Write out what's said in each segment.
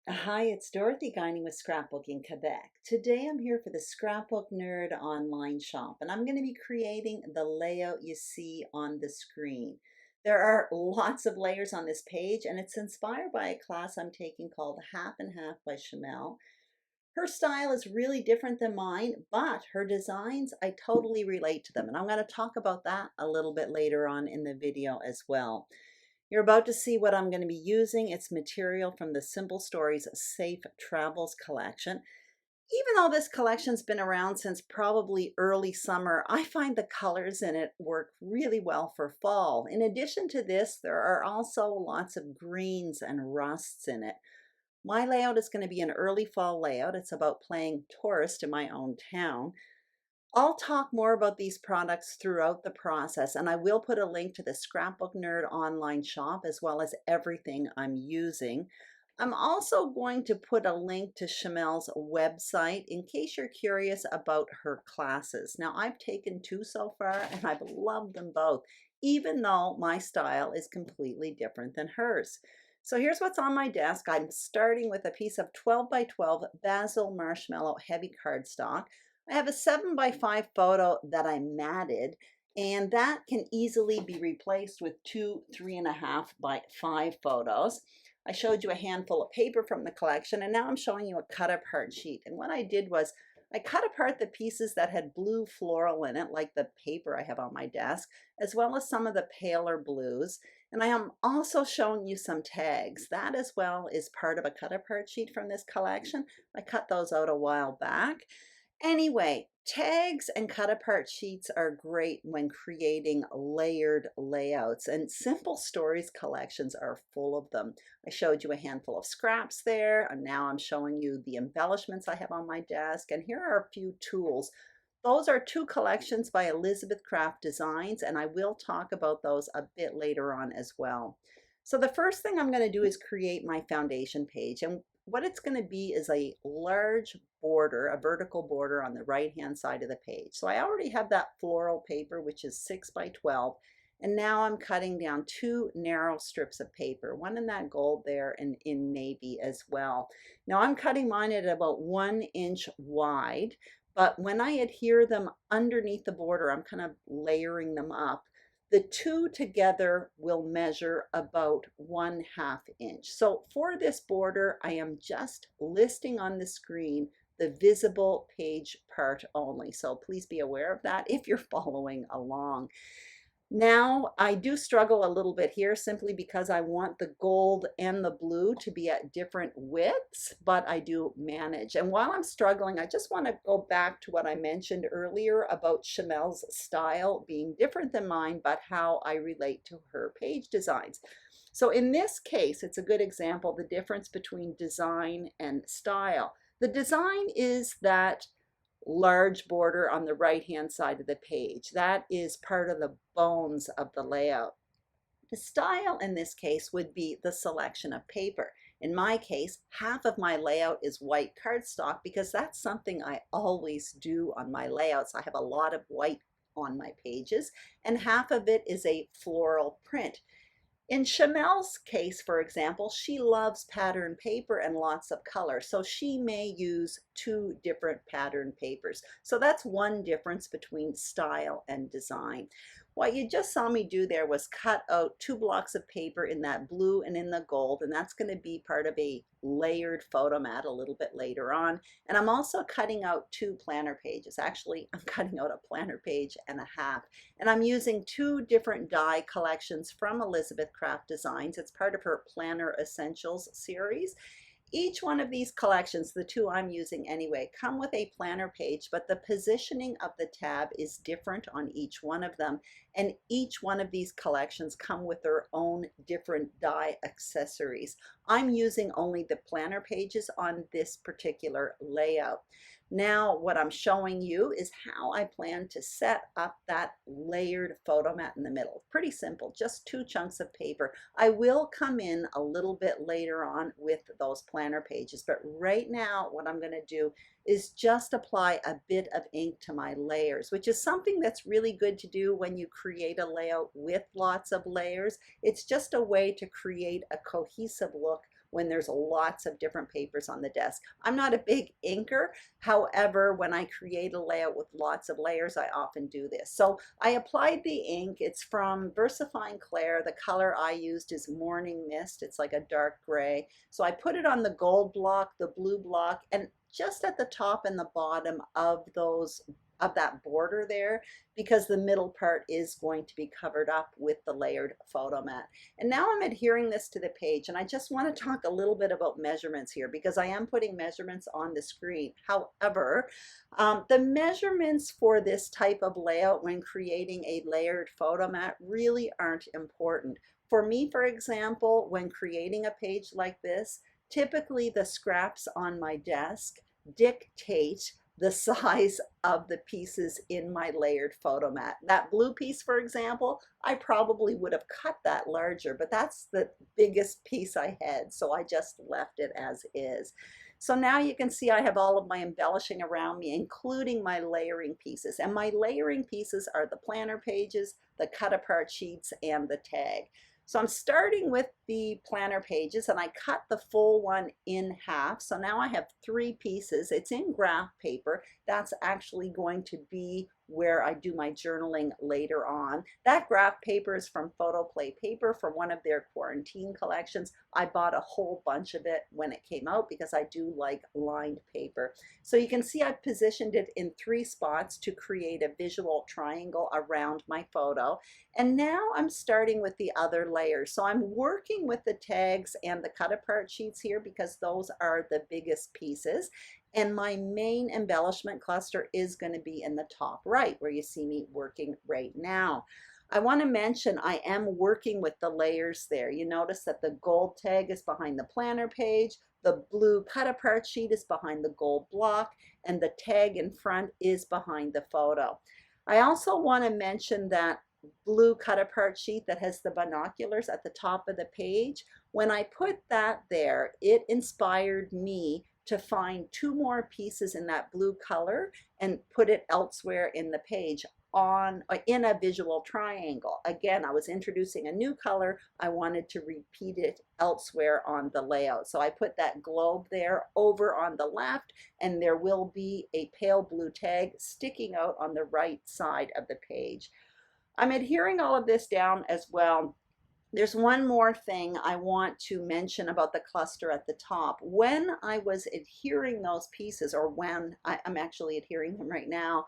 Hi, it's Dorothy Guining with Scrapbooking Quebec. Today I'm here for the Scrapbook Nerd online shop, and I'm going to be creating the layout you see on the screen. There are lots of layers on this page, and it's inspired by a class I'm taking called Half and Half by Chamel. Her style is really different than mine, but her designs, I totally relate to them, and I'm going to talk about that a little bit later on in the video as well. You're about to see what I'm going to be using. It's material from the Simple Stories Safe Travels collection. Even though this collection's been around since probably early summer, I find the colors in it work really well for fall. In addition to this, there are also lots of greens and rusts in it. My layout is going to be an early fall layout. It's about playing tourist in my own town. I'll talk more about these products throughout the process, and I will put a link to the Scrapbook Nerd online shop as well as everything I'm using. I'm also going to put a link to Chamel's website in case you're curious about her classes. Now, I've taken two so far and I've loved them both, even though my style is completely different than hers. So here's what's on my desk. I'm starting with a piece of 12 by 12 Basil Marshmallow heavy cardstock. I have a 7 by 5 photo that I matted, and that can easily be replaced with two 3.5 by 5 photos. I showed you a handful of paper from the collection, and now I'm showing you a cut apart sheet. And what I did was I cut apart the pieces that had blue floral in it, like the paper I have on my desk, as well as some of the paler blues. And I am also showing you some tags. That as well is part of a cut apart sheet from this collection. I cut those out a while back. Anyway, tags and cut apart sheets are great when creating layered layouts, and Simple Stories collections are full of them. I showed you a handful of scraps there, and now I'm showing you the embellishments I have on my desk, and here are a few tools. Those are two collections by Elizabeth Craft Designs, and I will talk about those a bit later on as well. So the first thing I'm going to do is create my foundation page, and what it's going to be is a large border, a vertical border on the right hand side of the page. So I already have that floral paper, which is 6 by 12. And now I'm cutting down two narrow strips of paper, one in that gold there and in navy as well. Now I'm cutting mine at about 1 inch wide, but when I adhere them underneath the border, I'm kind of layering them up. The two together will measure about 1/2 inch. So for this border, I am just listing on the screen the visible page part only. So please be aware of that if you're following along. Now, I do struggle a little bit here simply because I want the gold and the blue to be at different widths, but I do manage. And while I'm struggling, I just want to go back to what I mentioned earlier about Chamel's style being different than mine, but how I relate to her page designs. So in this case, it's a good example, the difference between design and style. The design is that large border on the right hand side of the page. That is part of the bones of the layout. The style in this case would be the selection of paper. In my case, half of my layout is white cardstock because that's something I always do on my layouts. I have a lot of white on my pages, and half of it is a floral print. In Chamel's case, for example, she loves pattern paper and lots of color, so she may use two different pattern papers. So that's one difference between style and design. What you just saw me do there was cut out two blocks of paper in that blue and in the gold, and that's going to be part of a layered photo mat a little bit later on. And I'm also cutting out two planner pages. Actually, I'm cutting out a planner page and a half. And I'm using two different die collections from Elizabeth Craft Designs. It's part of her Planner Essentials series. Each one of these collections, the two I'm using anyway, come with a planner page, but the positioning of the tab is different on each one of them. And each one of these collections come with their own different die accessories. I'm using only the planner pages on this particular layout. Now, what I'm showing you is how I plan to set up that layered photo mat in the middle. Pretty simple, just two chunks of paper. I will come in a little bit later on with those planner pages, but right now what I'm going to do is just apply a bit of ink to my layers, which is something that's really good to do when you create a layout with lots of layers. It's just a way to create a cohesive look when there's lots of different papers on the desk. I'm not a big inker. However, when I create a layout with lots of layers, I often do this. So I applied the ink. It's from VersaFine Clair. The color I used is Morning Mist. It's like a dark gray. So I put it on the gold block, the blue block, and just at the top and the bottom of that border there, because the middle part is going to be covered up with the layered photo mat. And now I'm adhering this to the page, and I just want to talk a little bit about measurements here because I am putting measurements on the screen. However, the measurements for this type of layout when creating a layered photo mat really aren't important. For me, for example, when creating a page like this, typically the scraps on my desk dictate the size of the pieces in my layered photo mat. That blue piece, for example, I probably would have cut that larger, but that's the biggest piece I had, so I just left it as is. So now you can see I have all of my embellishing around me, including my layering pieces. And my layering pieces are the planner pages, the cut apart sheets, and the tag. So I'm starting with the planner pages, and I cut the full one in half. So now I have 3 pieces. It's in graph paper. That's actually going to be where I do my journaling later on. That graph paper is from Photo Play Paper from one of their quarantine collections. I bought a whole bunch of it when it came out because I do like lined paper. So you can see I've positioned it in 3 spots to create a visual triangle around my photo. And now I'm starting with the other layers. So I'm working with the tags and the cut apart sheets here because those are the biggest pieces. And my main embellishment cluster is going to be in the top right where you see me working right now. I want to mention I am working with the layers there. You notice that the gold tag is behind the planner page, the blue cut apart sheet is behind the gold block, and the tag in front is behind the photo. I also want to mention that blue cut apart sheet that has the binoculars at the top of the page. When I put that there, it inspired me to find 2 more pieces in that blue color and put it elsewhere in the page in a visual triangle. Again, I was introducing a new color. I wanted to repeat it elsewhere on the layout. So I put that globe there over on the left, and there will be a pale blue tag sticking out on the right side of the page. I'm adhering all of this down as well. There's one more thing I want to mention about the cluster at the top. When I was adhering those pieces, or when I'm actually adhering them right now,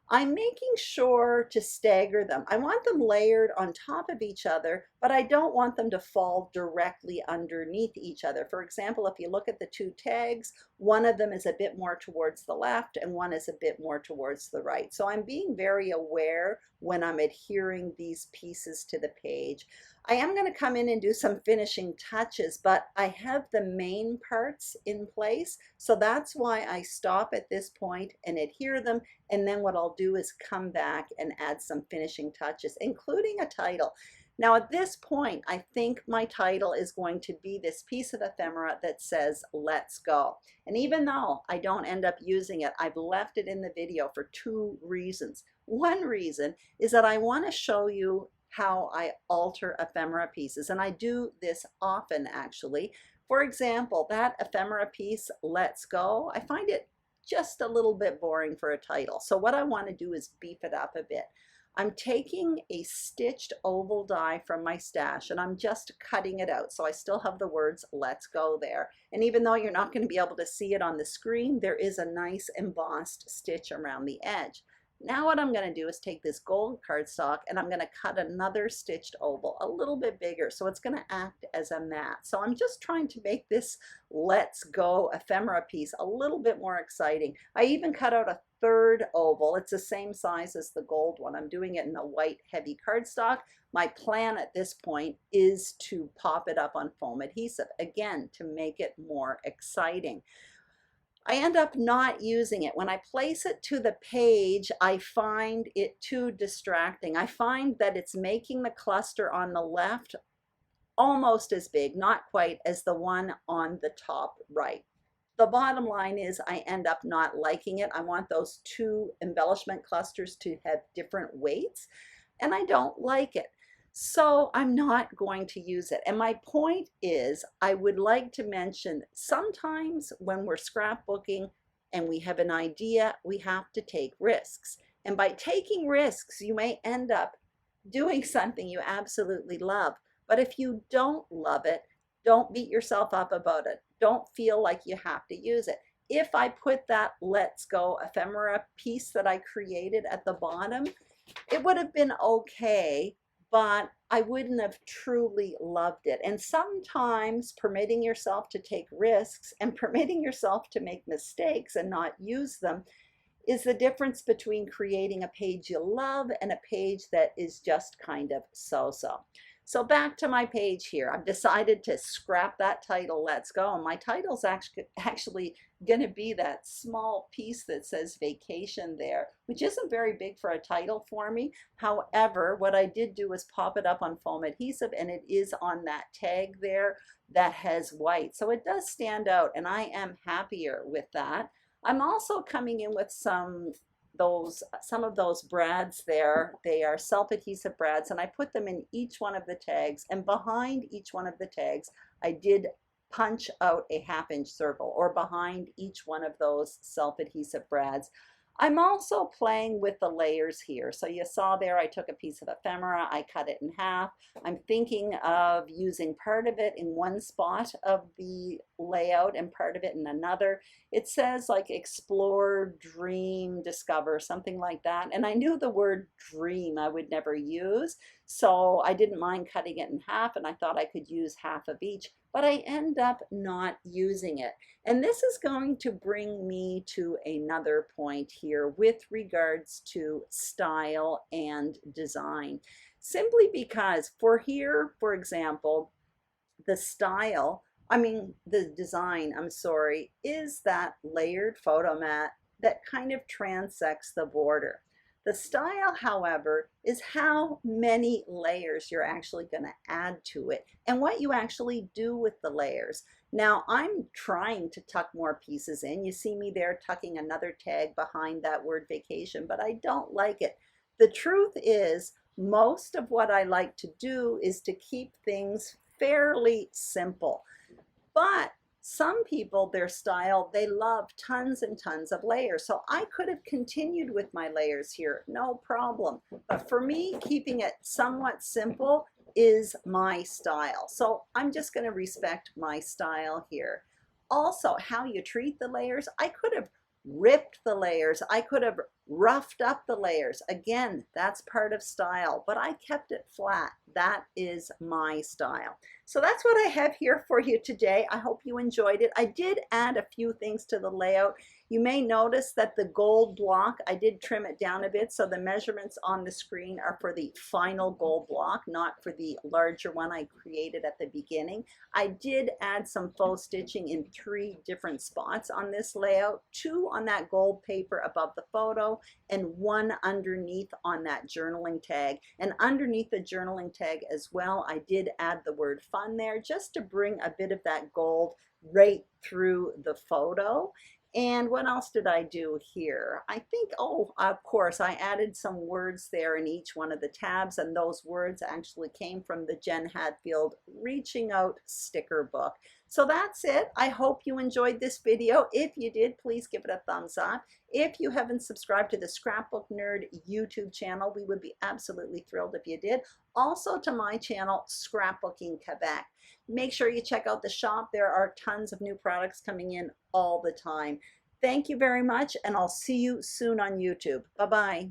I'm making sure to stagger them. I want them layered on top of each other, but I don't want them to fall directly underneath each other. For example, if you look at the 2 tags, one of them is a bit more towards the left and one is a bit more towards the right. So I'm being very aware when I'm adhering these pieces to the page. I am going to come in and do some finishing touches, but I have the main parts in place. So that's why I stop at this point and adhere them. And then what I'll do is come back and add some finishing touches, including a title. Now at this point, I think my title is going to be this piece of ephemera that says, "Let's go." And even though I don't end up using it, I've left it in the video for 2 reasons. One reason is that I want to show you how I alter ephemera pieces, and I do this often actually. For example, that ephemera piece, "Let's Go," I find it just a little bit boring for a title. So what I want to do is beef it up a bit. I'm taking a stitched oval die from my stash and I'm just cutting it out. So I still have the words "Let's Go" there. And even though you're not going to be able to see it on the screen, there is a nice embossed stitch around the edge. Now what I'm going to do is take this gold cardstock and I'm going to cut another stitched oval a little bit bigger, so it's going to act as a mat. So I'm just trying to make this "Let's Go" ephemera piece a little bit more exciting. I even cut out a 3rd oval. It's the same size as the gold one. I'm doing it in a white heavy cardstock. My plan at this point is to pop it up on foam adhesive, again, to make it more exciting. I end up not using it. When I place it to the page, I find it too distracting. I find that it's making the cluster on the left almost as big, not quite, as the one on the top right. The bottom line is I end up not liking it. I want those 2 embellishment clusters to have different weights, and I don't like it. So I'm not going to use it. And my point is, I would like to mention sometimes when we're scrapbooking and we have an idea, we have to take risks. And by taking risks, you may end up doing something you absolutely love. But if you don't love it, don't beat yourself up about it. Don't feel like you have to use it. If I put that Let's Go ephemera piece that I created at the bottom, it would have been okay, but I wouldn't have truly loved it. And sometimes permitting yourself to take risks and permitting yourself to make mistakes and not use them is the difference between creating a page you love and a page that is just kind of so-so. So back to my page here. I've decided to scrap that title, Let's Go. And my title's actually going to be that small piece that says vacation there, which isn't very big for a title for me. However, what I did do was pop it up on foam adhesive, and it is on that tag there that has white. So it does stand out, and I am happier with that. I'm also coming in with some of those brads there. They are self-adhesive brads, and I put them in each one of the tags, and behind each one of the tags I did punch out a 1/2 inch circle, or behind each one of those self-adhesive brads. I'm also playing with the layers here. So you saw there I took a piece of ephemera, I cut it in half. I'm thinking of using part of it in one spot of the layout and part of it in another. It says like explore, dream, discover, something like that. And I knew the word dream I would never use, so I didn't mind cutting it in half, and I thought I could use half of each, but I end up not using it. And this is going to bring me to another point here with regards to style and design. Simply because for here, for example, the style, the design, I'm sorry, is that layered photo mat that kind of transects the border. The style, however, is how many layers you're actually going to add to it and what you actually do with the layers. Now, I'm trying to tuck more pieces in. You see me there tucking another tag behind that word vacation, but I don't like it. The truth is, most of what I like to do is to keep things fairly simple. But some people, their style, they love tons and tons of layers. So I could have continued with my layers here, no problem. But for me, keeping it somewhat simple is my style. So I'm just going to respect my style here. Also, how you treat the layers, I could have ripped the layers. I could have roughed up the layers. Again, that's part of style, but I kept it flat. That is my style. So that's what I have here for you today. I hope you enjoyed it. I did add a few things to the layout. You may notice that the gold block, I did trim it down a bit, so the measurements on the screen are for the final gold block, not for the larger one I created at the beginning. I did add some faux stitching in 3 different spots on this layout, 2 on that gold paper above the photo, and 1 underneath on that journaling tag. And underneath the journaling tag as well, I did add the word fun there, just to bring a bit of that gold right through the photo. And what else did I do here? I think, oh, of course, I added some words there in each one of the tabs, and those words actually came from the Jen Hadfield Reaching Out sticker book. So that's it. I hope you enjoyed this video. If you did, please give it a thumbs up. If you haven't subscribed to the Scrapbook Nerd YouTube channel, we would be absolutely thrilled if you did. Also to my channel, Scrapbooking Quebec. Make sure you check out the shop. There are tons of new products coming in all the time. Thank you very much, and I'll see you soon on YouTube. Bye-bye.